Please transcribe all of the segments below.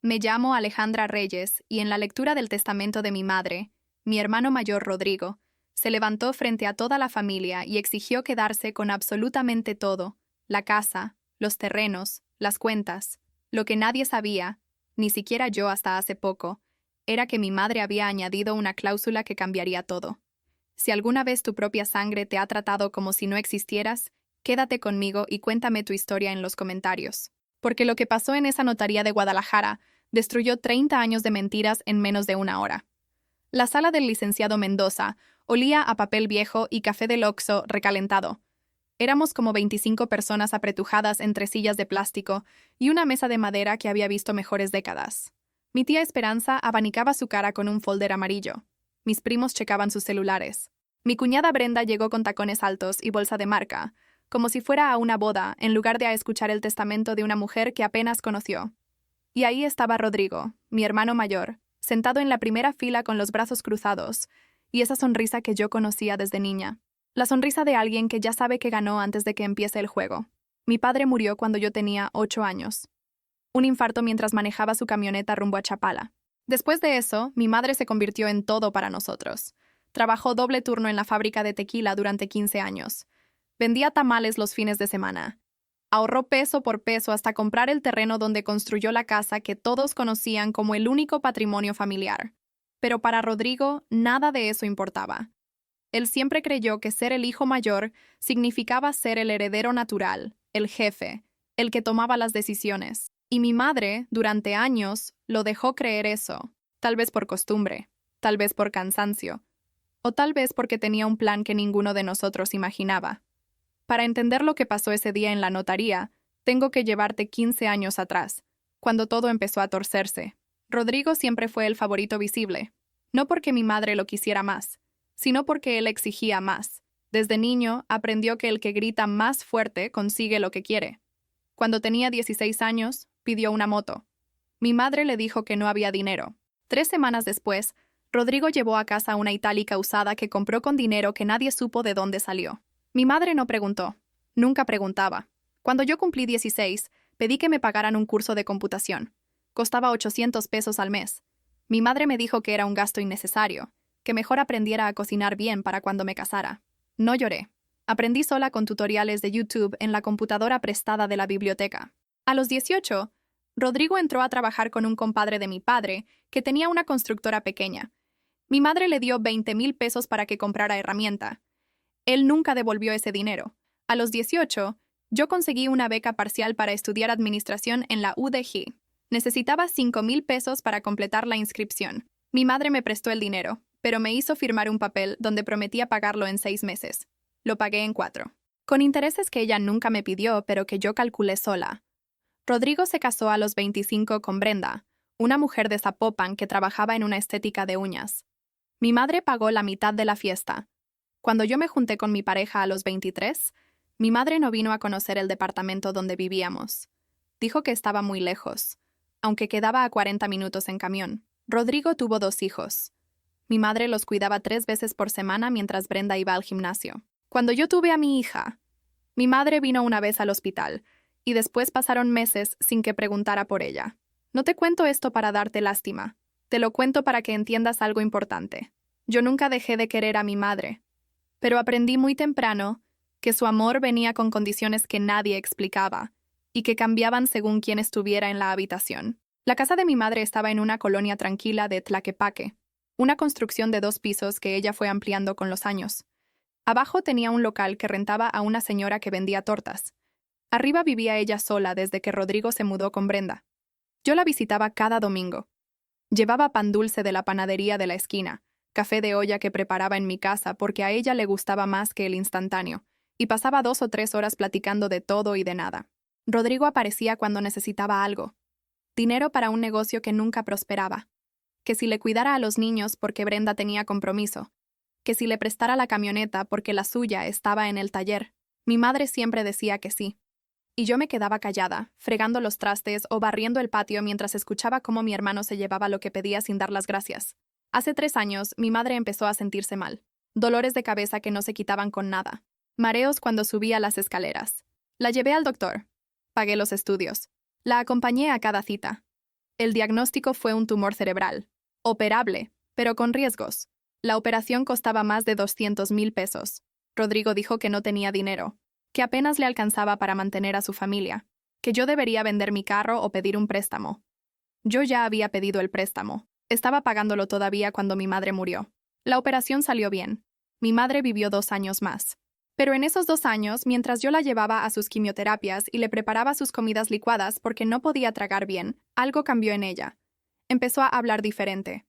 Me llamo Alejandra Reyes y en la lectura del testamento de mi madre, mi hermano mayor Rodrigo, se levantó frente a toda la familia y exigió quedarse con absolutamente todo, la casa, los terrenos, las cuentas. Lo que nadie sabía, ni siquiera yo hasta hace poco, era que mi madre había añadido una cláusula que cambiaría todo. Si alguna vez tu propia sangre te ha tratado como si no existieras, quédate conmigo y cuéntame tu historia en los comentarios. Porque lo que pasó en esa notaría de Guadalajara destruyó 30 años de mentiras en menos de una hora. La sala del licenciado Mendoza olía a papel viejo y café del Oxxo recalentado. Éramos como 25 personas apretujadas entre sillas de plástico y una mesa de madera que había visto mejores décadas. Mi tía Esperanza abanicaba su cara con un folder amarillo. Mis primos checaban sus celulares. Mi cuñada Brenda llegó con tacones altos y bolsa de marca, como si fuera a una boda en lugar de a escuchar el testamento de una mujer que apenas conoció. Y ahí estaba Rodrigo, mi hermano mayor, sentado en la primera fila con los brazos cruzados, y esa sonrisa que yo conocía desde niña. La sonrisa de alguien que ya sabe que ganó antes de que empiece el juego. Mi padre murió cuando yo tenía 8 años. Un infarto mientras manejaba su camioneta rumbo a Chapala. Después de eso, mi madre se convirtió en todo para nosotros. Trabajó doble turno en la fábrica de tequila durante 15 años. Vendía tamales los fines de semana. Ahorró peso por peso hasta comprar el terreno donde construyó la casa que todos conocían como el único patrimonio familiar. Pero para Rodrigo, nada de eso importaba. Él siempre creyó que ser el hijo mayor significaba ser el heredero natural, el jefe, el que tomaba las decisiones. Y mi madre, durante años, lo dejó creer eso, tal vez por costumbre, tal vez por cansancio, o tal vez porque tenía un plan que ninguno de nosotros imaginaba. Para entender lo que pasó ese día en la notaría, tengo que llevarte 15 años atrás, cuando todo empezó a torcerse. Rodrigo siempre fue el favorito visible, no porque mi madre lo quisiera más, sino porque él exigía más. Desde niño aprendió que el que grita más fuerte consigue lo que quiere. Cuando tenía 16 años, pidió una moto. Mi madre le dijo que no había dinero. 3 semanas después, Rodrigo llevó a casa una itálica usada que compró con dinero que nadie supo de dónde salió. Mi madre no preguntó. Nunca preguntaba. Cuando yo cumplí 16, pedí que me pagaran un curso de computación. Costaba 800 pesos al mes. Mi madre me dijo que era un gasto innecesario, que mejor aprendiera a cocinar bien para cuando me casara. No lloré. Aprendí sola con tutoriales de YouTube en la computadora prestada de la biblioteca. A los 18, Rodrigo entró a trabajar con un compadre de mi padre, que tenía una constructora pequeña. Mi madre le dio 20,000 pesos para que comprara herramienta. Él nunca devolvió ese dinero. A los 18, yo conseguí una beca parcial para estudiar administración en la UDG. Necesitaba 5,000 pesos para completar la inscripción. Mi madre me prestó el dinero, pero me hizo firmar un papel donde prometía pagarlo en 6 meses. Lo pagué en 4. Con intereses que ella nunca me pidió, pero que yo calculé sola. Rodrigo se casó a los 25 con Brenda, una mujer de Zapopan que trabajaba en una estética de uñas. Mi madre pagó la mitad de la fiesta. Cuando yo me junté con mi pareja a los 23, mi madre no vino a conocer el departamento donde vivíamos. Dijo que estaba muy lejos, aunque quedaba a 40 minutos en camión. Rodrigo tuvo 2 hijos. Mi madre los cuidaba 3 veces por semana mientras Brenda iba al gimnasio. Cuando yo tuve a mi hija, mi madre vino una vez al hospital, y después pasaron meses sin que preguntara por ella. No te cuento esto para darte lástima. Te lo cuento para que entiendas algo importante. Yo nunca dejé de querer a mi madre, pero aprendí muy temprano que su amor venía con condiciones que nadie explicaba y que cambiaban según quién estuviera en la habitación. La casa de mi madre estaba en una colonia tranquila de Tlaquepaque, una construcción de 2 pisos que ella fue ampliando con los años. Abajo tenía un local que rentaba a una señora que vendía tortas. Arriba vivía ella sola desde que Rodrigo se mudó con Brenda. Yo la visitaba cada domingo. Llevaba pan dulce de la panadería de la esquina, café de olla que preparaba en mi casa porque a ella le gustaba más que el instantáneo, y pasaba 2 o 3 horas platicando de todo y de nada. Rodrigo aparecía cuando necesitaba algo. Dinero para un negocio que nunca prosperaba. Que si le cuidara a los niños porque Brenda tenía compromiso. Que si le prestara la camioneta porque la suya estaba en el taller. Mi madre siempre decía que sí. Y yo me quedaba callada, fregando los trastes o barriendo el patio mientras escuchaba cómo mi hermano se llevaba lo que pedía sin dar las gracias. Hace 3 años, mi madre empezó a sentirse mal. Dolores de cabeza que no se quitaban con nada. Mareos cuando subía las escaleras. La llevé al doctor. Pagué los estudios. La acompañé a cada cita. El diagnóstico fue un tumor cerebral. Operable, pero con riesgos. La operación costaba más de 200,000 pesos. Rodrigo dijo que no tenía dinero, que apenas le alcanzaba para mantener a su familia, que yo debería vender mi carro o pedir un préstamo. Yo ya había pedido el préstamo. Estaba pagándolo todavía cuando mi madre murió. La operación salió bien. Mi madre vivió 2 años más. Pero en esos 2 años, mientras yo la llevaba a sus quimioterapias y le preparaba sus comidas licuadas porque no podía tragar bien, algo cambió en ella. Empezó a hablar diferente,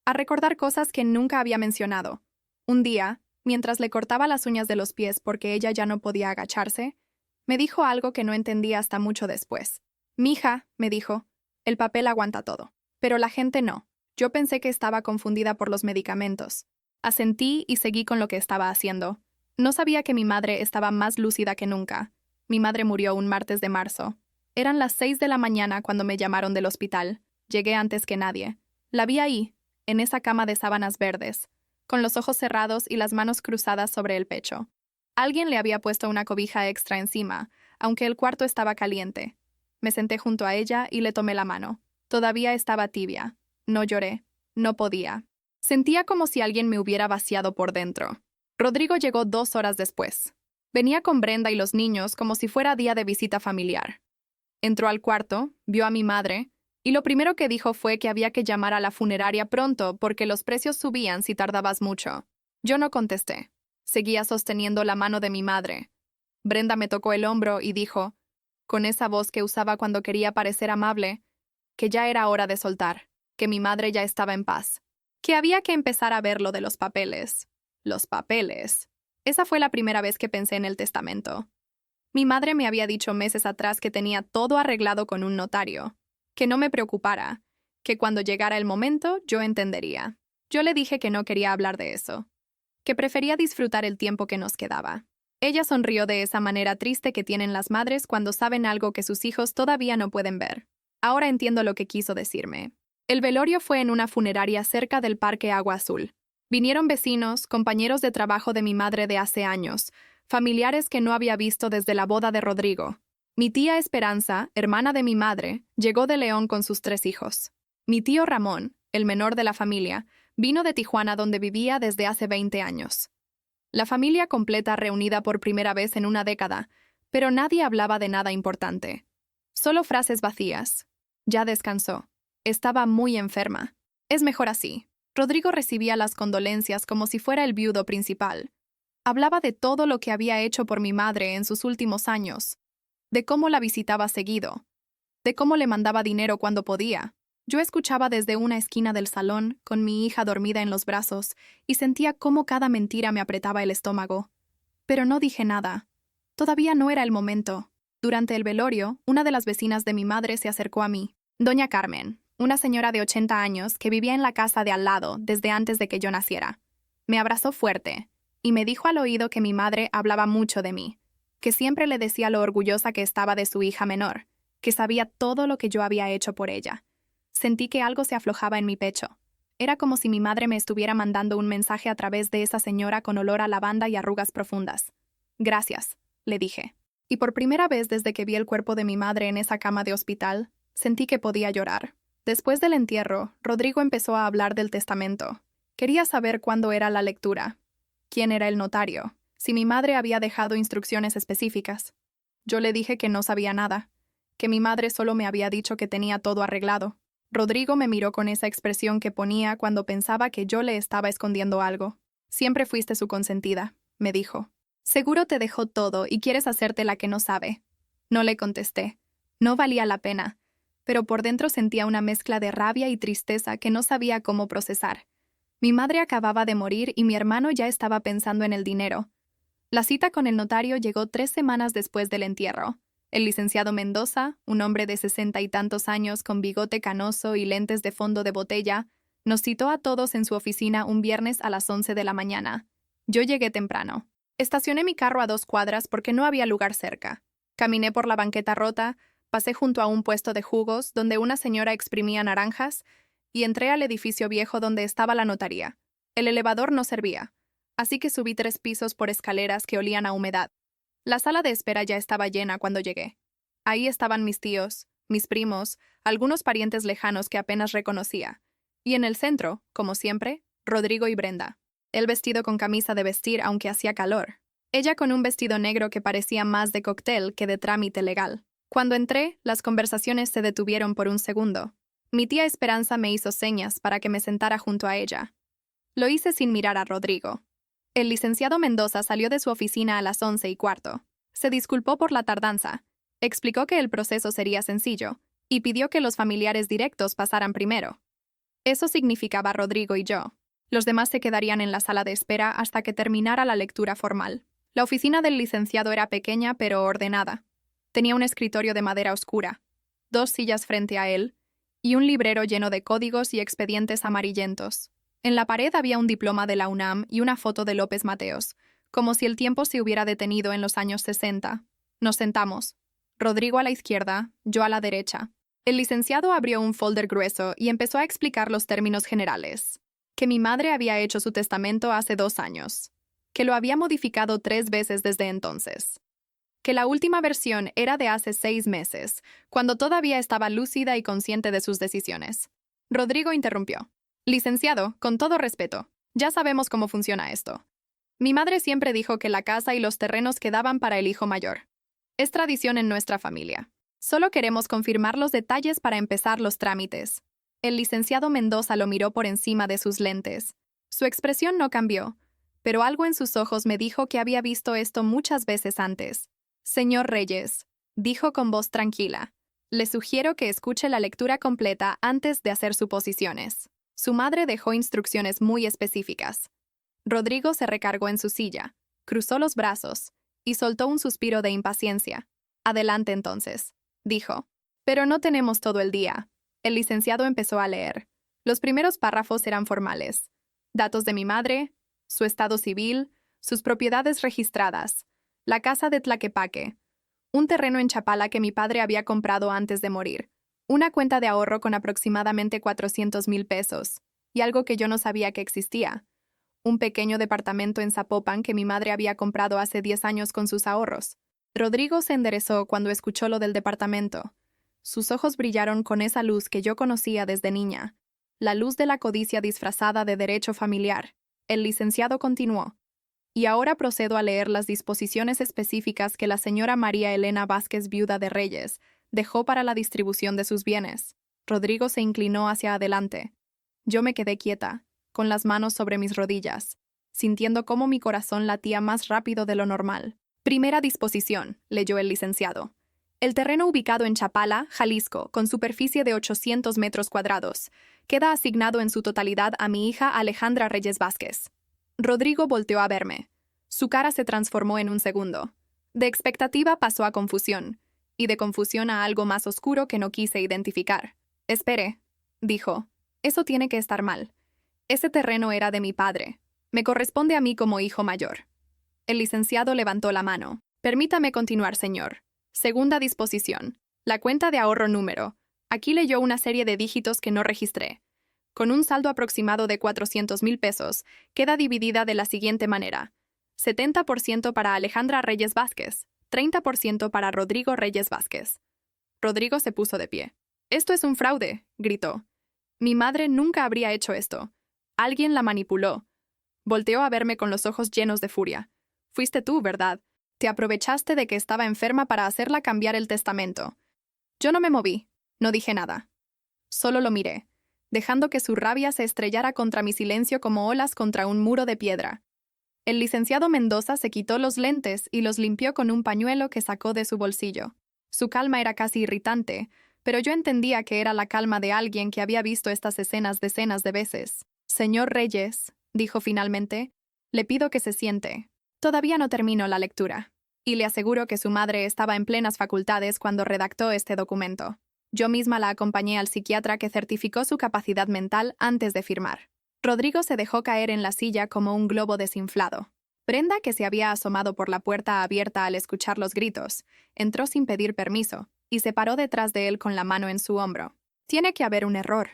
a recordar cosas que nunca había mencionado. Un día, mientras le cortaba las uñas de los pies porque ella ya no podía agacharse, me dijo algo que no entendí hasta mucho después. «Mija», me dijo, «el papel aguanta todo. Pero la gente no». Yo pensé que estaba confundida por los medicamentos. Asentí y seguí con lo que estaba haciendo. No sabía que mi madre estaba más lúcida que nunca. Mi madre murió un martes de marzo. Eran las 6 de la mañana cuando me llamaron del hospital. Llegué antes que nadie. La vi ahí, en esa cama de sábanas verdes, con los ojos cerrados y las manos cruzadas sobre el pecho. Alguien le había puesto una cobija extra encima, aunque el cuarto estaba caliente. Me senté junto a ella y le tomé la mano. Todavía estaba tibia. No lloré. No podía. Sentía como si alguien me hubiera vaciado por dentro. Rodrigo llegó 2 horas después. Venía con Brenda y los niños como si fuera día de visita familiar. Entró al cuarto, vio a mi madre, y lo primero que dijo fue que había que llamar a la funeraria pronto porque los precios subían si tardabas mucho. Yo no contesté. Seguía sosteniendo la mano de mi madre. Brenda me tocó el hombro y dijo, con esa voz que usaba cuando quería parecer amable, que ya era hora de soltar, que mi madre ya estaba en paz, que había que empezar a ver lo de los papeles. Los papeles. Esa fue la primera vez que pensé en el testamento. Mi madre me había dicho meses atrás que tenía todo arreglado con un notario, que no me preocupara, que cuando llegara el momento yo entendería. Yo le dije que no quería hablar de eso, que prefería disfrutar el tiempo que nos quedaba. Ella sonrió de esa manera triste que tienen las madres cuando saben algo que sus hijos todavía no pueden ver. Ahora entiendo lo que quiso decirme. El velorio fue en una funeraria cerca del Parque Agua Azul. Vinieron vecinos, compañeros de trabajo de mi madre de hace años, familiares que no había visto desde la boda de Rodrigo. Mi tía Esperanza, hermana de mi madre, llegó de León con sus 3 hijos. Mi tío Ramón, el menor de la familia, vino de Tijuana donde vivía desde hace 20 años. La familia completa reunida por primera vez en una década, pero nadie hablaba de nada importante. Solo frases vacías. Ya descansó. Estaba muy enferma. Es mejor así. Rodrigo recibía las condolencias como si fuera el viudo principal. Hablaba de todo lo que había hecho por mi madre en sus últimos años, de cómo la visitaba seguido, de cómo le mandaba dinero cuando podía. Yo escuchaba desde una esquina del salón, con mi hija dormida en los brazos, y sentía cómo cada mentira me apretaba el estómago. Pero no dije nada. Todavía no era el momento. Durante el velorio, una de las vecinas de mi madre se acercó a mí. Doña Carmen, una señora de 80 años que vivía en la casa de al lado desde antes de que yo naciera. Me abrazó fuerte y me dijo al oído que mi madre hablaba mucho de mí, que siempre le decía lo orgullosa que estaba de su hija menor, que sabía todo lo que yo había hecho por ella. Sentí que algo se aflojaba en mi pecho. Era como si mi madre me estuviera mandando un mensaje a través de esa señora con olor a lavanda y arrugas profundas. «Gracias», le dije. Y por primera vez desde que vi el cuerpo de mi madre en esa cama de hospital, sentí que podía llorar. Después del entierro, Rodrigo empezó a hablar del testamento. Quería saber cuándo era la lectura, quién era el notario, si mi madre había dejado instrucciones específicas. Yo le dije que no sabía nada, que mi madre solo me había dicho que tenía todo arreglado. Rodrigo me miró con esa expresión que ponía cuando pensaba que yo le estaba escondiendo algo. «Siempre fuiste su consentida», me dijo. «Seguro te dejó todo y quieres hacerte la que no sabe». No le contesté. No valía la pena, pero por dentro sentía una mezcla de rabia y tristeza que no sabía cómo procesar. Mi madre acababa de morir y mi hermano ya estaba pensando en el dinero. La cita con el notario llegó 3 semanas después del entierro. El licenciado Mendoza, un hombre de 60 y tantos años con bigote canoso y lentes de fondo de botella, nos citó a todos en su oficina un viernes a las 11 de la mañana. Yo llegué temprano. Estacioné mi carro a 2 cuadras porque no había lugar cerca. Caminé por la banqueta rota, pasé junto a un puesto de jugos donde una señora exprimía naranjas y entré al edificio viejo donde estaba la notaría. El elevador no servía, así que subí 3 pisos por escaleras que olían a humedad. La sala de espera ya estaba llena cuando llegué. Ahí estaban mis tíos, mis primos, algunos parientes lejanos que apenas reconocía. Y en el centro, como siempre, Rodrigo y Brenda. Él vestido con camisa de vestir aunque hacía calor. Ella con un vestido negro que parecía más de cóctel que de trámite legal. Cuando entré, las conversaciones se detuvieron por un segundo. Mi tía Esperanza me hizo señas para que me sentara junto a ella. Lo hice sin mirar a Rodrigo. El licenciado Mendoza salió de su oficina a las 11:15. Se disculpó por la tardanza, explicó que el proceso sería sencillo, y pidió que los familiares directos pasaran primero. Eso significaba Rodrigo y yo. Los demás se quedarían en la sala de espera hasta que terminara la lectura formal. La oficina del licenciado era pequeña pero ordenada. Tenía un escritorio de madera oscura, 2 sillas frente a él, y un librero lleno de códigos y expedientes amarillentos. En la pared había un diploma de la UNAM y una foto de López Mateos, como si el tiempo se hubiera detenido en los años 60. Nos sentamos. Rodrigo a la izquierda, yo a la derecha. El licenciado abrió un folder grueso y empezó a explicar los términos generales. Que mi madre había hecho su testamento hace 2 años. Que lo había modificado 3 veces desde entonces. Que la última versión era de hace 6 meses, cuando todavía estaba lúcida y consciente de sus decisiones. Rodrigo interrumpió. Licenciado, con todo respeto, ya sabemos cómo funciona esto. Mi madre siempre dijo que la casa y los terrenos quedaban para el hijo mayor. Es tradición en nuestra familia. Solo queremos confirmar los detalles para empezar los trámites. El licenciado Mendoza lo miró por encima de sus lentes. Su expresión no cambió, pero algo en sus ojos me dijo que había visto esto muchas veces antes. Señor Reyes, dijo con voz tranquila, le sugiero que escuche la lectura completa antes de hacer suposiciones. Su madre dejó instrucciones muy específicas. Rodrigo se recargó en su silla, cruzó los brazos y soltó un suspiro de impaciencia. Adelante entonces, dijo. Pero no tenemos todo el día. El licenciado empezó a leer. Los primeros párrafos eran formales. Datos de mi madre, su estado civil, sus propiedades registradas, la casa de Tlaquepaque, un terreno en Chapala que mi padre había comprado antes de morir, una cuenta de ahorro con aproximadamente 400,000 pesos, y algo que yo no sabía que existía, un pequeño departamento en Zapopan que mi madre había comprado hace 10 años con sus ahorros. Rodrigo se enderezó cuando escuchó lo del departamento. Sus ojos brillaron con esa luz que yo conocía desde niña, la luz de la codicia disfrazada de derecho familiar. El licenciado continuó. Y ahora procedo a leer las disposiciones específicas que la señora María Elena Vázquez, viuda de Reyes, dejó para la distribución de sus bienes. Rodrigo se inclinó hacia adelante. Yo me quedé quieta, con las manos sobre mis rodillas, sintiendo cómo mi corazón latía más rápido de lo normal. Primera disposición, leyó el licenciado. El terreno ubicado en Chapala, Jalisco, con superficie de 800 metros cuadrados, queda asignado en su totalidad a mi hija Alejandra Reyes Vázquez. Rodrigo volteó a verme. Su cara se transformó en un segundo. De expectativa pasó a confusión, y de confusión a algo más oscuro que no quise identificar. Espere, dijo. Eso tiene que estar mal. Ese terreno era de mi padre. Me corresponde a mí como hijo mayor. El licenciado levantó la mano. Permítame continuar, señor. Segunda disposición. La cuenta de ahorro número. Aquí leyó una serie de dígitos que no registré. Con un saldo aproximado de 400,000 pesos, queda dividida de la siguiente manera. 70% para Alejandra Reyes Vázquez, 30% para Rodrigo Reyes Vázquez. Rodrigo se puso de pie. «Esto es un fraude», gritó. «Mi madre nunca habría hecho esto. Alguien la manipuló». Volteó a verme con los ojos llenos de furia. «Fuiste tú, ¿verdad? Te aprovechaste de que estaba enferma para hacerla cambiar el testamento». Yo no me moví, no dije nada. Solo lo miré, dejando que su rabia se estrellara contra mi silencio como olas contra un muro de piedra. El licenciado Mendoza se quitó los lentes y los limpió con un pañuelo que sacó de su bolsillo. Su calma era casi irritante, pero yo entendía que era la calma de alguien que había visto estas escenas decenas de veces. «Señor Reyes», dijo finalmente, «le pido que se siente. Todavía no termino la lectura». Y le aseguro que su madre estaba en plenas facultades cuando redactó este documento. Yo misma la acompañé al psiquiatra que certificó su capacidad mental antes de firmar. Rodrigo se dejó caer en la silla como un globo desinflado. Brenda, que se había asomado por la puerta abierta al escuchar los gritos, entró sin pedir permiso y se paró detrás de él con la mano en su hombro. «Tiene que haber un error»,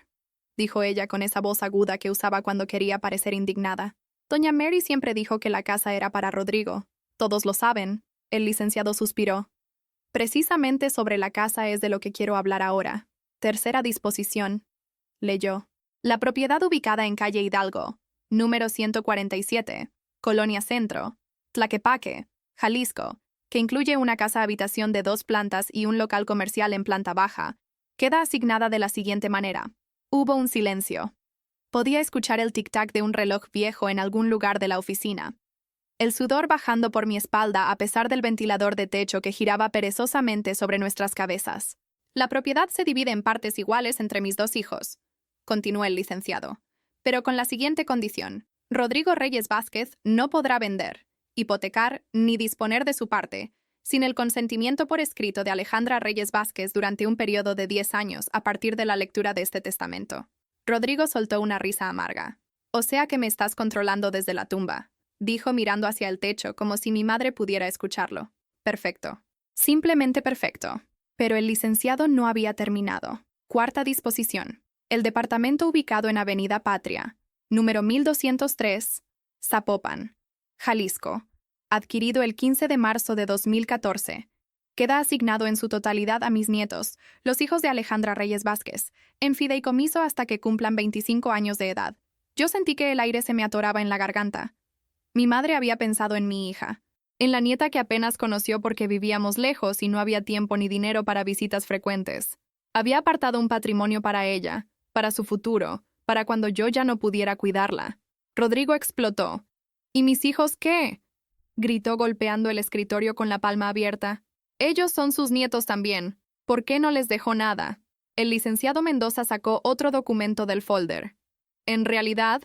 dijo ella con esa voz aguda que usaba cuando quería parecer indignada. «Doña Mary siempre dijo que la casa era para Rodrigo. Todos lo saben». El licenciado suspiró. Precisamente sobre la casa es de lo que quiero hablar ahora. Tercera disposición. Leyó. La propiedad ubicada en calle Hidalgo, número 147, Colonia Centro, Tlaquepaque, Jalisco, que incluye una casa-habitación de 2 plantas y un local comercial en planta baja, queda asignada de la siguiente manera. Hubo un silencio. Podía escuchar el tic-tac de un reloj viejo en algún lugar de la oficina. El sudor bajando por mi espalda a pesar del ventilador de techo que giraba perezosamente sobre nuestras cabezas. La propiedad se divide en partes iguales entre mis 2 hijos, continuó el licenciado, pero con la siguiente condición. Rodrigo Reyes Vázquez no podrá vender, hipotecar ni disponer de su parte, sin el consentimiento por escrito de Alejandra Reyes Vázquez durante un periodo de 10 años a partir de la lectura de este testamento. Rodrigo soltó una risa amarga. O sea que me estás controlando desde la tumba, dijo mirando hacia el techo como si mi madre pudiera escucharlo. Perfecto. Simplemente perfecto. Pero el licenciado no había terminado. Cuarta disposición. El departamento ubicado en Avenida Patria, número 1203, Zapopan, Jalisco, adquirido el 15 de marzo de 2014, queda asignado en su totalidad a mis nietos, los hijos de Alejandra Reyes Vázquez, en fideicomiso hasta que cumplan 25 años de edad. Yo sentí que el aire se me atoraba en la garganta. Mi madre había pensado en mi hija, en la nieta que apenas conoció porque vivíamos lejos y no había tiempo ni dinero para visitas frecuentes. Había apartado un patrimonio para ella, para su futuro, para cuando yo ya no pudiera cuidarla. Rodrigo explotó. ¿Y mis hijos qué?, gritó golpeando el escritorio con la palma abierta. Ellos son sus nietos también. ¿Por qué no les dejó nada? El licenciado Mendoza sacó otro documento del folder. En realidad,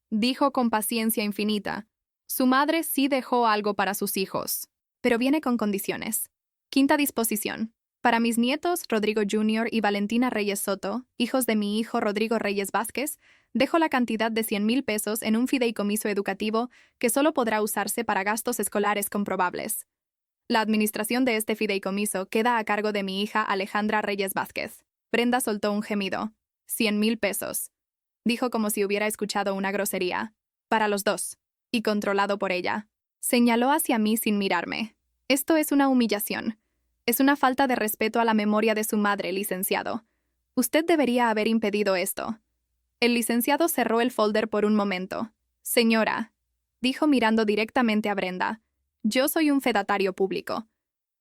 dijo con paciencia infinita, su madre sí dejó algo para sus hijos, pero viene con condiciones. Quinta disposición. Para mis nietos, Rodrigo Jr. y Valentina Reyes Soto, hijos de mi hijo Rodrigo Reyes Vázquez, dejo la cantidad de 100,000 pesos en un fideicomiso educativo que solo podrá usarse para gastos escolares comprobables. La administración de este fideicomiso queda a cargo de mi hija Alejandra Reyes Vázquez. Brenda soltó un gemido. 100,000 pesos. Dijo como si hubiera escuchado una grosería. Para los 2. Y controlado por ella. Señaló hacia mí sin mirarme. Esto es una humillación. Es una falta de respeto a la memoria de su madre, licenciado. Usted debería haber impedido esto. El licenciado cerró el folder por un momento. Señora, dijo mirando directamente a Brenda, yo soy un fedatario público.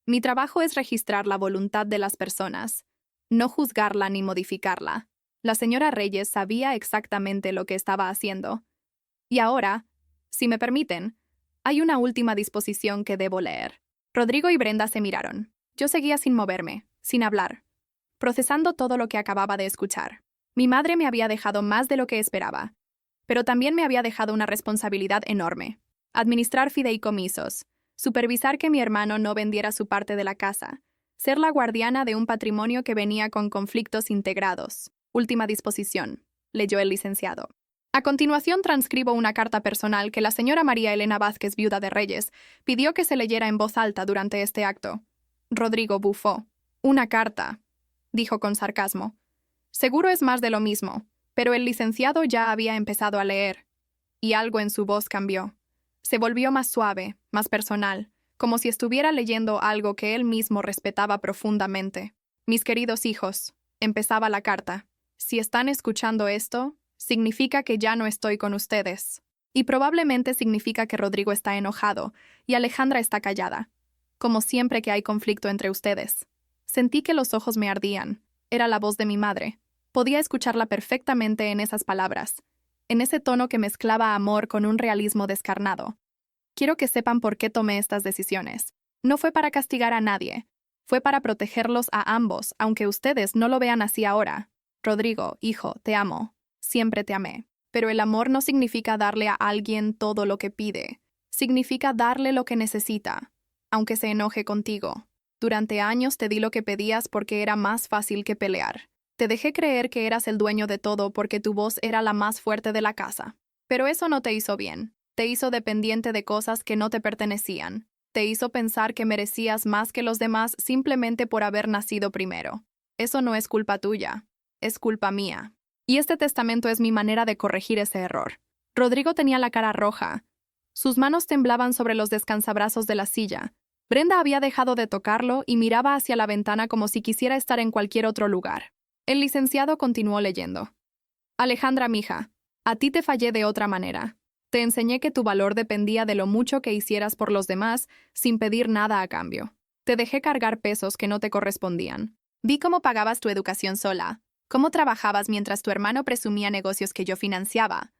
Mi trabajo es registrar la voluntad de las personas, no juzgarla ni modificarla. La señora Reyes sabía exactamente lo que estaba haciendo. Y ahora, si me permiten, hay una última disposición que debo leer. Rodrigo y Brenda se miraron. Yo seguía sin moverme, sin hablar, procesando todo lo que acababa de escuchar. Mi madre me había dejado más de lo que esperaba, pero también me había dejado una responsabilidad enorme. Administrar fideicomisos, supervisar que mi hermano no vendiera su parte de la casa, ser la guardiana de un patrimonio que venía con conflictos integrados. Última disposición, leyó el licenciado. A continuación transcribo una carta personal que la señora María Elena Vázquez, viuda de Reyes, pidió que se leyera en voz alta durante este acto. Rodrigo bufó. Una carta, dijo con sarcasmo. Seguro es más de lo mismo, pero el licenciado ya había empezado a leer, y algo en su voz cambió. Se volvió más suave, más personal, como si estuviera leyendo algo que él mismo respetaba profundamente. Mis queridos hijos, empezaba la carta. Si están escuchando esto, significa que ya no estoy con ustedes. Y probablemente significa que Rodrigo está enojado y Alejandra está callada. Como siempre que hay conflicto entre ustedes. Sentí que los ojos me ardían. Era la voz de mi madre. Podía escucharla perfectamente en esas palabras, en ese tono que mezclaba amor con un realismo descarnado. Quiero que sepan por qué tomé estas decisiones. No fue para castigar a nadie. Fue para protegerlos a ambos, aunque ustedes no lo vean así ahora. Rodrigo, hijo, te amo. Siempre te amé. Pero el amor no significa darle a alguien todo lo que pide. Significa darle lo que necesita, aunque se enoje contigo. Durante años te di lo que pedías porque era más fácil que pelear. Te dejé creer que eras el dueño de todo porque tu voz era la más fuerte de la casa. Pero eso no te hizo bien. Te hizo dependiente de cosas que no te pertenecían. Te hizo pensar que merecías más que los demás simplemente por haber nacido primero. Eso no es culpa tuya. Es culpa mía. Y este testamento es mi manera de corregir ese error. Rodrigo tenía la cara roja. Sus manos temblaban sobre los descansabrazos de la silla, Brenda había dejado de tocarlo y miraba hacia la ventana como si quisiera estar en cualquier otro lugar. El licenciado continuó leyendo. Alejandra, mija, a ti te fallé de otra manera. Te enseñé que tu valor dependía de lo mucho que hicieras por los demás sin pedir nada a cambio. Te dejé cargar pesos que no te correspondían. Vi cómo pagabas tu educación sola, cómo trabajabas mientras tu hermano presumía negocios que yo financiaba,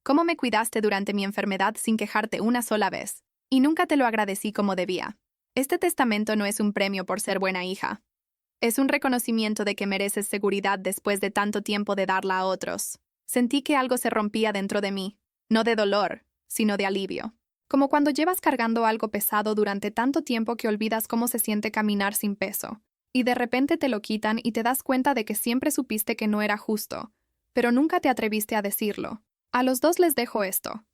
cómo me cuidaste durante mi enfermedad sin quejarte una sola vez. Y nunca te lo agradecí como debía. Este testamento no es un premio por ser buena hija. Es un reconocimiento de que mereces seguridad después de tanto tiempo de darla a otros. Sentí que algo se rompía dentro de mí, no de dolor, sino de alivio. Como cuando llevas cargando algo pesado durante tanto tiempo que olvidas cómo se siente caminar sin peso, y de repente te lo quitan y te das cuenta de que siempre supiste que no era justo, pero nunca te atreviste a decirlo. A los dos les dejo esto.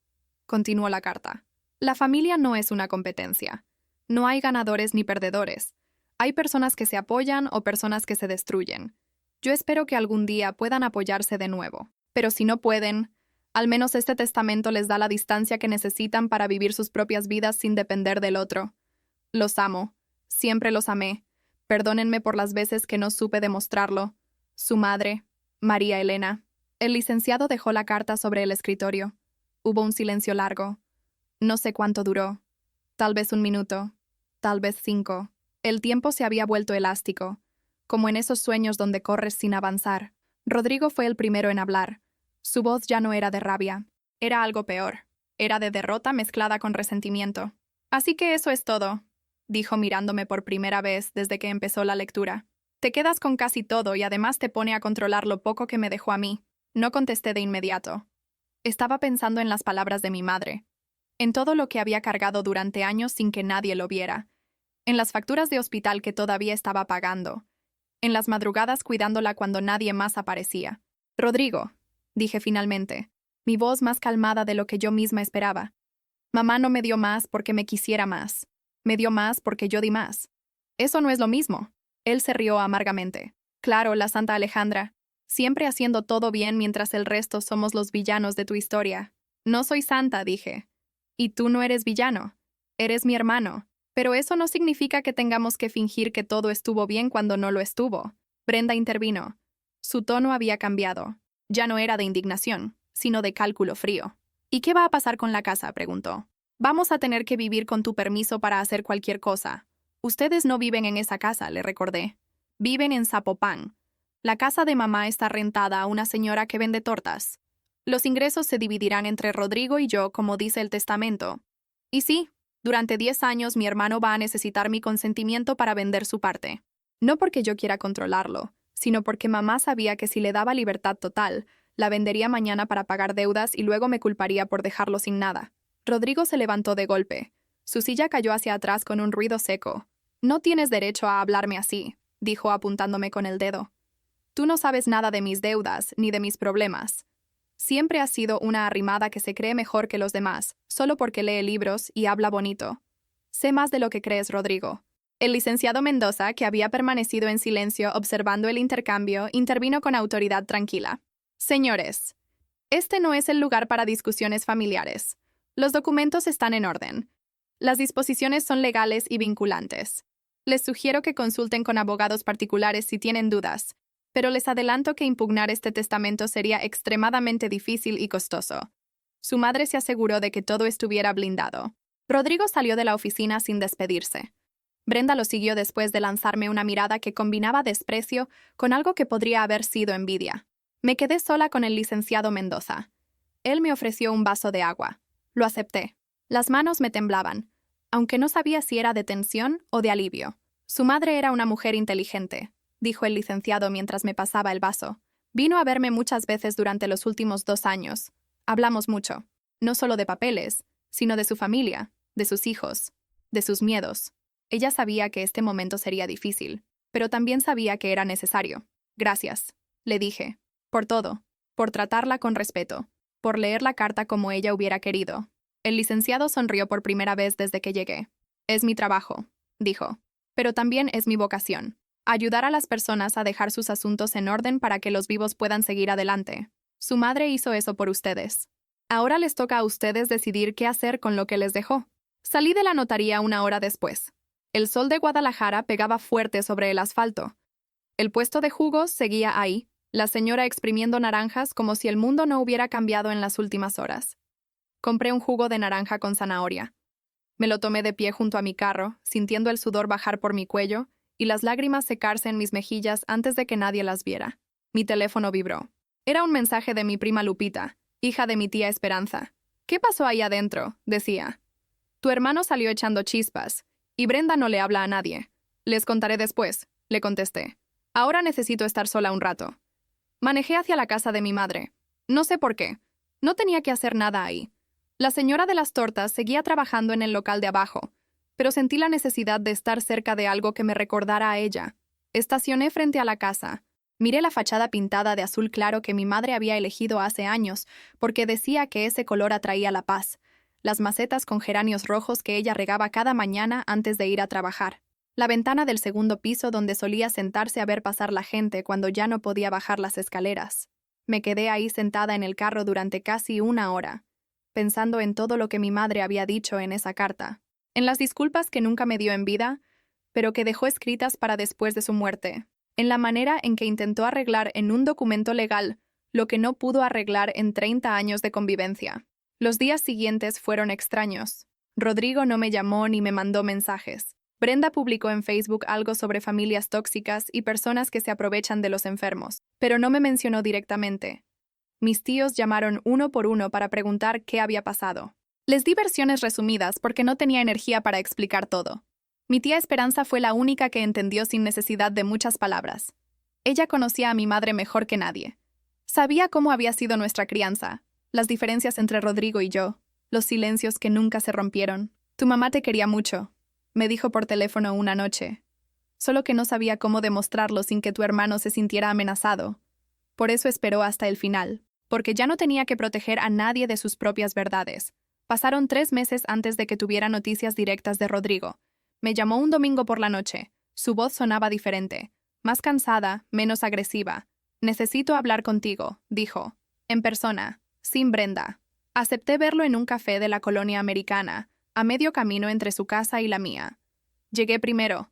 Continuó la carta. La familia no es una competencia. No hay ganadores ni perdedores. Hay personas que se apoyan o personas que se destruyen. Yo espero que algún día puedan apoyarse de nuevo. Pero si no pueden, al menos este testamento les da la distancia que necesitan para vivir sus propias vidas sin depender del otro. Los amo. Siempre los amé. Perdónenme por las veces que no supe demostrarlo. Su madre, María Elena. El licenciado dejó la carta sobre el escritorio. Hubo un silencio largo. No sé cuánto duró. Tal vez 1 minuto. Tal vez 5. El tiempo se había vuelto elástico, como en esos sueños donde corres sin avanzar. Rodrigo fue el primero en hablar. Su voz ya no era de rabia. Era algo peor. Era de derrota mezclada con resentimiento. Así que eso es todo, dijo mirándome por primera vez desde que empezó la lectura. Te quedas con casi todo y además te pone a controlar lo poco que me dejó a mí. No contesté de inmediato. Estaba pensando en las palabras de mi madre, en todo lo que había cargado durante años sin que nadie lo viera, en las facturas de hospital que todavía estaba pagando, en las madrugadas cuidándola cuando nadie más aparecía. Rodrigo, dije finalmente, mi voz más calmada de lo que yo misma esperaba. Mamá no me dio más porque me quisiera más. Me dio más porque yo di más. Eso no es lo mismo. Él se rió amargamente. Claro, la Santa Alejandra, siempre haciendo todo bien mientras el resto somos los villanos de tu historia. No soy santa, dije. Y tú no eres villano. Eres mi hermano. Pero eso no significa que tengamos que fingir que todo estuvo bien cuando no lo estuvo. Brenda intervino. Su tono había cambiado. Ya no era de indignación, sino de cálculo frío. ¿Y qué va a pasar con la casa?, preguntó. Vamos a tener que vivir con tu permiso para hacer cualquier cosa. Ustedes no viven en esa casa, le recordé. Viven en Zapopan. La casa de mamá está rentada a una señora que vende tortas. Los ingresos se dividirán entre Rodrigo y yo, como dice el testamento. Y sí, durante 10 años mi hermano va a necesitar mi consentimiento para vender su parte. No porque yo quiera controlarlo, sino porque mamá sabía que si le daba libertad total, la vendería mañana para pagar deudas y luego me culparía por dejarlo sin nada. Rodrigo se levantó de golpe. Su silla cayó hacia atrás con un ruido seco. No tienes derecho a hablarme así, dijo apuntándome con el dedo. Tú no sabes nada de mis deudas ni de mis problemas. Siempre has sido una arrimada que se cree mejor que los demás, solo porque lee libros y habla bonito. Sé más de lo que crees, Rodrigo. El licenciado Mendoza, que había permanecido en silencio observando el intercambio, intervino con autoridad tranquila. Señores, este no es el lugar para discusiones familiares. Los documentos están en orden. Las disposiciones son legales y vinculantes. Les sugiero que consulten con abogados particulares si tienen dudas, pero les adelanto que impugnar este testamento sería extremadamente difícil y costoso. Su madre se aseguró de que todo estuviera blindado. Rodrigo salió de la oficina sin despedirse. Brenda lo siguió después de lanzarme una mirada que combinaba desprecio con algo que podría haber sido envidia. Me quedé sola con el licenciado Mendoza. Él me ofreció un vaso de agua. Lo acepté. Las manos me temblaban, aunque no sabía si era de tensión o de alivio. Su madre era una mujer inteligente, dijo el licenciado mientras me pasaba el vaso. Vino a verme muchas veces durante los últimos 2 años. Hablamos mucho, no solo de papeles, sino de su familia, de sus hijos, de sus miedos. Ella sabía que este momento sería difícil, pero también sabía que era necesario. Gracias, le dije, por todo, por tratarla con respeto, por leer la carta como ella hubiera querido. El licenciado sonrió por primera vez desde que llegué. Es mi trabajo, dijo, pero también es mi vocación. Ayudar a las personas a dejar sus asuntos en orden para que los vivos puedan seguir adelante. Su madre hizo eso por ustedes. Ahora les toca a ustedes decidir qué hacer con lo que les dejó. Salí de la notaría 1 hora después. El sol de Guadalajara pegaba fuerte sobre el asfalto. El puesto de jugos seguía ahí, la señora exprimiendo naranjas como si el mundo no hubiera cambiado en las últimas horas. Compré un jugo de naranja con zanahoria. Me lo tomé de pie junto a mi carro, sintiendo el sudor bajar por mi cuello y las lágrimas secarse en mis mejillas antes de que nadie las viera. Mi teléfono vibró. Era un mensaje de mi prima Lupita, hija de mi tía Esperanza. «¿Qué pasó ahí adentro?», decía. «Tu hermano salió echando chispas, y Brenda no le habla a nadie. Les contaré después», le contesté. «Ahora necesito estar sola un rato». Manejé hacia la casa de mi madre. No sé por qué. No tenía que hacer nada ahí. La señora de las tortas seguía trabajando en el local de abajo, pero sentí la necesidad de estar cerca de algo que me recordara a ella. Estacioné frente a la casa. Miré la fachada pintada de azul claro que mi madre había elegido hace años, porque decía que ese color atraía la paz. Las macetas con geranios rojos que ella regaba cada mañana antes de ir a trabajar. La ventana del segundo piso donde solía sentarse a ver pasar la gente cuando ya no podía bajar las escaleras. Me quedé ahí sentada en el carro durante casi una hora, pensando en todo lo que mi madre había dicho en esa carta, en las disculpas que nunca me dio en vida, pero que dejó escritas para después de su muerte, en la manera en que intentó arreglar en un documento legal lo que no pudo arreglar en 30 años de convivencia. Los días siguientes fueron extraños. Rodrigo no me llamó ni me mandó mensajes. Brenda publicó en Facebook algo sobre familias tóxicas y personas que se aprovechan de los enfermos, pero no me mencionó directamente. Mis tíos llamaron uno por uno para preguntar qué había pasado. Les di versiones resumidas porque no tenía energía para explicar todo. Mi tía Esperanza fue la única que entendió sin necesidad de muchas palabras. Ella conocía a mi madre mejor que nadie. Sabía cómo había sido nuestra crianza, las diferencias entre Rodrigo y yo, los silencios que nunca se rompieron. «Tu mamá te quería mucho», me dijo por teléfono una noche. Solo que no sabía cómo demostrarlo sin que tu hermano se sintiera amenazado. Por eso esperó hasta el final, porque ya no tenía que proteger a nadie de sus propias verdades. Pasaron 3 meses antes de que tuviera noticias directas de Rodrigo. Me llamó un domingo por la noche. Su voz sonaba diferente, más cansada, menos agresiva. «Necesito hablar contigo», dijo. En persona, sin Brenda. Acepté verlo en un café de la colonia americana, a medio camino entre su casa y la mía. Llegué primero.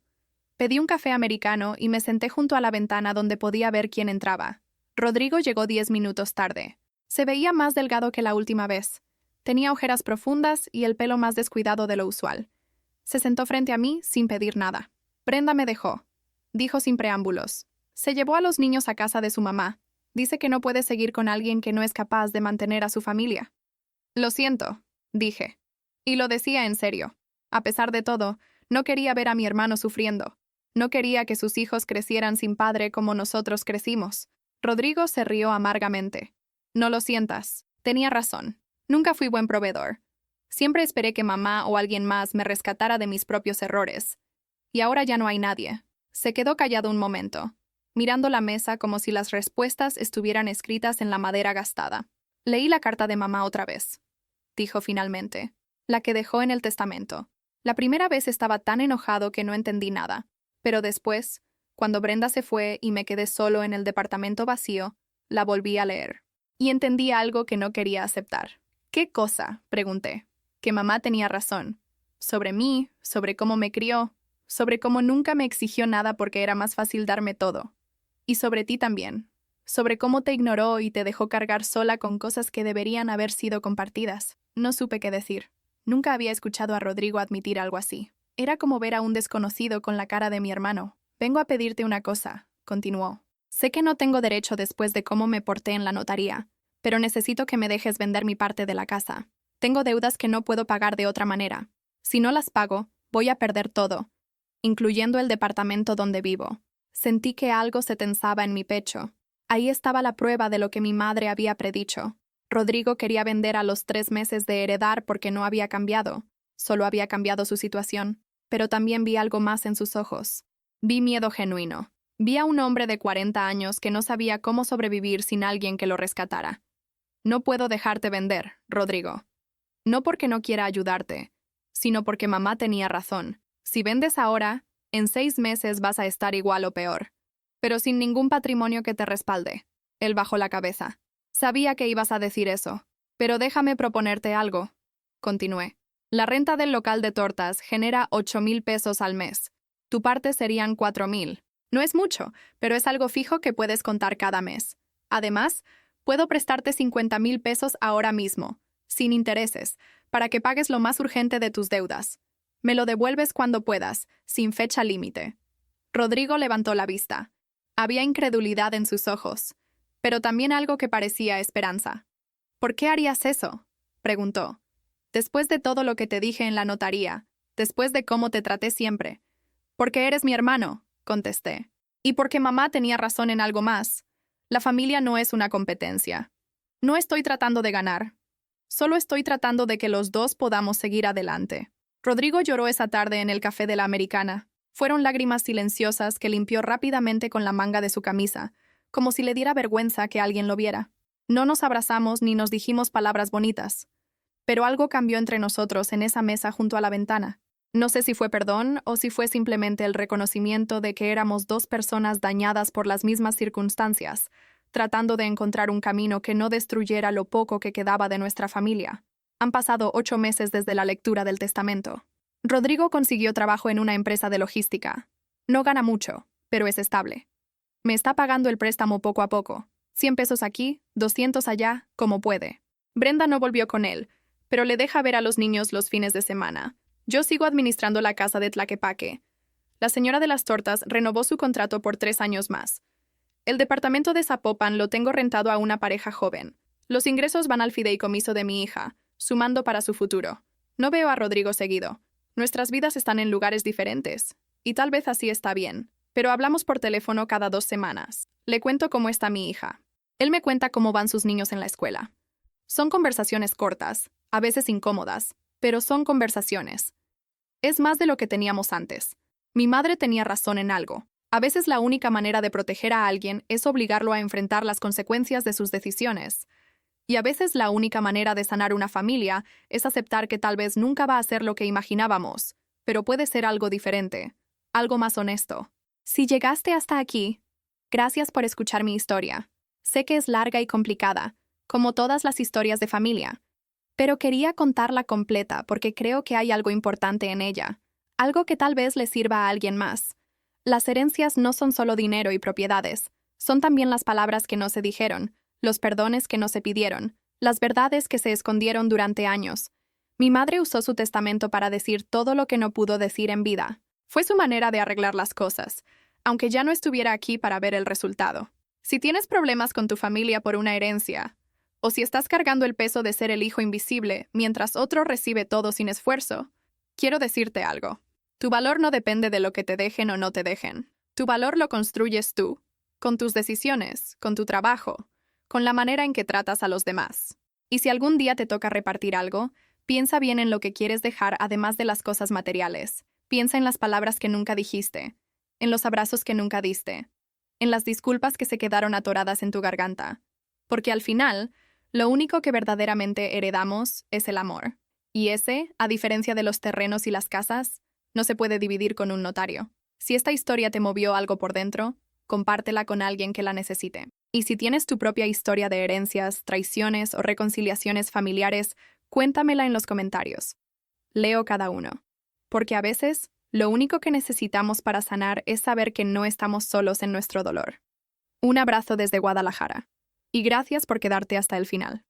Pedí un café americano y me senté junto a la ventana donde podía ver quién entraba. Rodrigo llegó 10 minutos tarde. Se veía más delgado que la última vez. Tenía ojeras profundas y el pelo más descuidado de lo usual. Se sentó frente a mí sin pedir nada. «Brenda me dejó», dijo sin preámbulos. «Se llevó a los niños a casa de su mamá. Dice que no puede seguir con alguien que no es capaz de mantener a su familia». «Lo siento», dije. Y lo decía en serio. A pesar de todo, no quería ver a mi hermano sufriendo. No quería que sus hijos crecieran sin padre como nosotros crecimos. Rodrigo se rió amargamente. «No lo sientas. Tenía razón. Nunca fui buen proveedor. Siempre esperé que mamá o alguien más me rescatara de mis propios errores. Y ahora ya no hay nadie». Se quedó callado un momento, mirando la mesa como si las respuestas estuvieran escritas en la madera gastada. «Leí la carta de mamá otra vez», dijo finalmente. «La que dejó en el testamento. La primera vez estaba tan enojado que no entendí nada. Pero después, cuando Brenda se fue y me quedé solo en el departamento vacío, la volví a leer. Y entendí algo que no quería aceptar». «¿Qué cosa?», pregunté. «Que mamá tenía razón. Sobre mí, sobre cómo me crió, sobre cómo nunca me exigió nada porque era más fácil darme todo. Y sobre ti también. Sobre cómo te ignoró y te dejó cargar sola con cosas que deberían haber sido compartidas». No supe qué decir. Nunca había escuchado a Rodrigo admitir algo así. Era como ver a un desconocido con la cara de mi hermano. «Vengo a pedirte una cosa», continuó. «Sé que no tengo derecho después de cómo me porté en la notaría, pero necesito que me dejes vender mi parte de la casa. Tengo deudas que no puedo pagar de otra manera. Si no las pago, voy a perder todo, incluyendo el departamento donde vivo». Sentí que algo se tensaba en mi pecho. Ahí estaba la prueba de lo que mi madre había predicho. Rodrigo quería vender a los 3 meses de heredar porque no había cambiado. Solo había cambiado su situación. Pero también vi algo más en sus ojos. Vi miedo genuino. Vi a un hombre de 40 años que no sabía cómo sobrevivir sin alguien que lo rescatara. «No puedo dejarte vender, Rodrigo. No porque no quiera ayudarte, sino porque mamá tenía razón. Si vendes ahora, en 6 meses vas a estar igual o peor. Pero sin ningún patrimonio que te respalde». Él bajó la cabeza. «Sabía que ibas a decir eso. Pero déjame proponerte algo», continué. La renta del local de tortas genera 8,000 pesos al mes. Tu parte serían 4,000. No es mucho, pero es algo fijo que puedes contar cada mes. Además, puedo prestarte 50,000 pesos ahora mismo, sin intereses, para que pagues lo más urgente de tus deudas. Me lo devuelves cuando puedas, sin fecha límite. Rodrigo levantó la vista. Había incredulidad en sus ojos, pero también algo que parecía esperanza. ¿Por qué harías eso?, preguntó. Después de todo lo que te dije en la notaría, después de cómo te traté siempre. Porque eres mi hermano, contesté. Y porque mamá tenía razón en algo más. La familia no es una competencia. No estoy tratando de ganar. Solo estoy tratando de que los dos podamos seguir adelante. Rodrigo lloró esa tarde en el café de la Americana. Fueron lágrimas silenciosas que limpió rápidamente con la manga de su camisa, como si le diera vergüenza que alguien lo viera. No nos abrazamos ni nos dijimos palabras bonitas. Pero algo cambió entre nosotros en esa mesa junto a la ventana. No sé si fue perdón o si fue simplemente el reconocimiento de que éramos dos personas dañadas por las mismas circunstancias, tratando de encontrar un camino que no destruyera lo poco que quedaba de nuestra familia. Han pasado 8 meses desde la lectura del testamento. Rodrigo consiguió trabajo en una empresa de logística. No gana mucho, pero es estable. Me está pagando el préstamo poco a poco. 100 pesos aquí, 200 allá, como puede. Brenda no volvió con él, pero le deja ver a los niños los fines de semana. Yo sigo administrando la casa de Tlaquepaque. La señora de las tortas renovó su contrato por 3 años más. El departamento de Zapopan lo tengo rentado a una pareja joven. Los ingresos van al fideicomiso de mi hija, sumando para su futuro. No veo a Rodrigo seguido. Nuestras vidas están en lugares diferentes, y tal vez así está bien, pero hablamos por teléfono cada 2 semanas. Le cuento cómo está mi hija. Él me cuenta cómo van sus niños en la escuela. Son conversaciones cortas, a veces incómodas, pero son conversaciones. Es más de lo que teníamos antes. Mi madre tenía razón en algo. A veces la única manera de proteger a alguien es obligarlo a enfrentar las consecuencias de sus decisiones. Y a veces la única manera de sanar una familia es aceptar que tal vez nunca va a ser lo que imaginábamos, pero puede ser algo diferente, algo más honesto. Si llegaste hasta aquí, gracias por escuchar mi historia. Sé que es larga y complicada, como todas las historias de familia, pero quería contarla completa porque creo que hay algo importante en ella, algo que tal vez le sirva a alguien más. Las herencias no son solo dinero y propiedades, son también las palabras que no se dijeron, los perdones que no se pidieron, las verdades que se escondieron durante años. Mi madre usó su testamento para decir todo lo que no pudo decir en vida. Fue su manera de arreglar las cosas, aunque ya no estuviera aquí para ver el resultado. Si tienes problemas con tu familia por una herencia, o si estás cargando el peso de ser el hijo invisible mientras otro recibe todo sin esfuerzo, quiero decirte algo. Tu valor no depende de lo que te dejen o no te dejen. Tu valor lo construyes tú, con tus decisiones, con tu trabajo, con la manera en que tratas a los demás. Y si algún día te toca repartir algo, piensa bien en lo que quieres dejar además de las cosas materiales. Piensa en las palabras que nunca dijiste, en los abrazos que nunca diste, en las disculpas que se quedaron atoradas en tu garganta. Porque al final, lo único que verdaderamente heredamos es el amor. Y ese, a diferencia de los terrenos y las casas, no se puede dividir con un notario. Si esta historia te movió algo por dentro, compártela con alguien que la necesite. Y si tienes tu propia historia de herencias, traiciones o reconciliaciones familiares, cuéntamela en los comentarios. Leo cada uno. Porque a veces, lo único que necesitamos para sanar es saber que no estamos solos en nuestro dolor. Un abrazo desde Guadalajara. Y gracias por quedarte hasta el final.